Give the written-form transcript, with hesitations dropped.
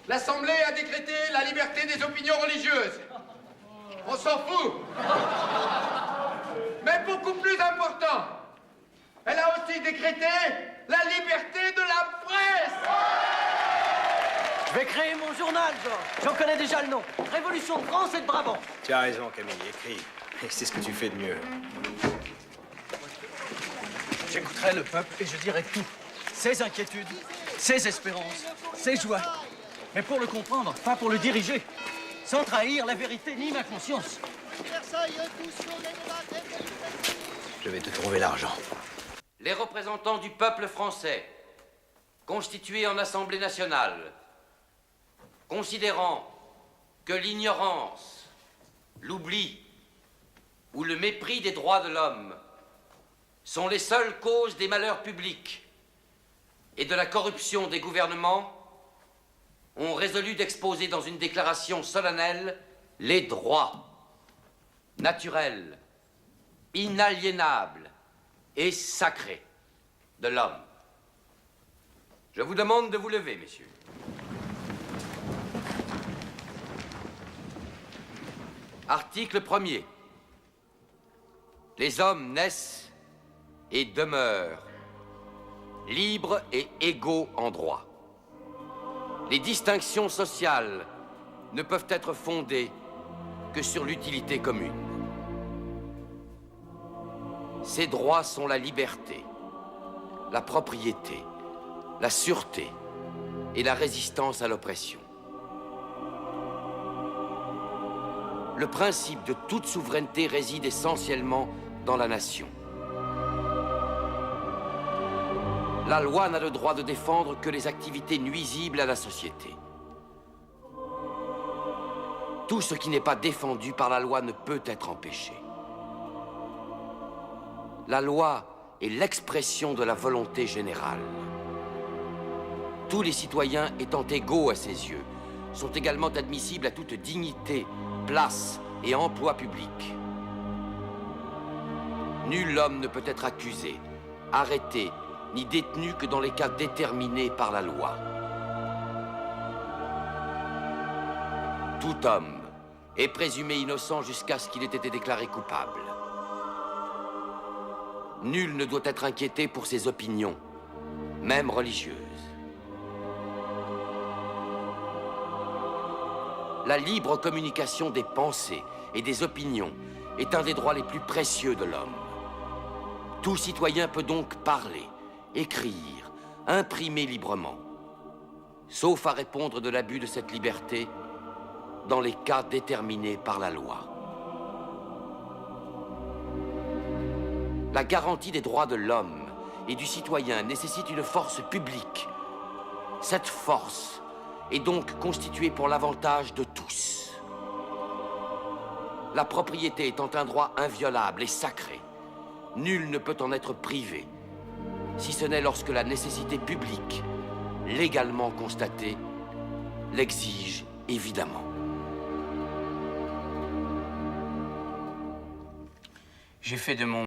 L'Assemblée a décrété la liberté des opinions religieuses. On s'en fout. Mais beaucoup plus important, elle a aussi décrété la liberté de la presse. Je vais créer mon journal, Georges. J'en connais déjà le nom. Révolution de France et de Brabant. Tu as raison, Camille, écris. Et c'est ce que tu fais de mieux. J'écouterai le peuple et je dirai tout. Ses inquiétudes, ses espérances, ses joies. Mais pour le comprendre, pas pour le diriger. Sans trahir la vérité ni ma conscience. Je vais te trouver l'argent. Les représentants du peuple français, constitués en Assemblée nationale, considérant que l'ignorance, l'oubli ou le mépris des droits de l'homme sont les seules causes des malheurs publics et de la corruption des gouvernements, ont résolu d'exposer dans une déclaration solennelle les droits naturels, inaliénables et sacrés de l'homme. Je vous demande de vous lever, messieurs. Article 1er. Les hommes naissent et demeurent libres et égaux en droit. Les distinctions sociales ne peuvent être fondées que sur l'utilité commune. Ces droits sont la liberté, la propriété, la sûreté et la résistance à l'oppression. Le principe de toute souveraineté réside essentiellement dans la nation. La loi n'a le droit de défendre que les activités nuisibles à la société. Tout ce qui n'est pas défendu par la loi ne peut être empêché. La loi est l'expression de la volonté générale. Tous les citoyens étant égaux à ses yeux, sont également admissibles à toute dignité, place et emploi public. Nul homme ne peut être accusé, arrêté, ni détenu que dans les cas déterminés par la loi. Tout homme est présumé innocent jusqu'à ce qu'il ait été déclaré coupable. Nul ne doit être inquiété pour ses opinions, même religieuses. La libre communication des pensées et des opinions est un des droits les plus précieux de l'homme. Tout citoyen peut donc parler, écrire, imprimer librement, sauf à répondre de l'abus de cette liberté dans les cas déterminés par la loi. La garantie des droits de l'homme et du citoyen nécessite une force publique. Cette force est donc constituée pour l'avantage de tous. La propriété étant un droit inviolable et sacré, nul ne peut en être privé, si ce n'est lorsque la nécessité publique, légalement constatée, l'exige évidemment. J'ai fait de mon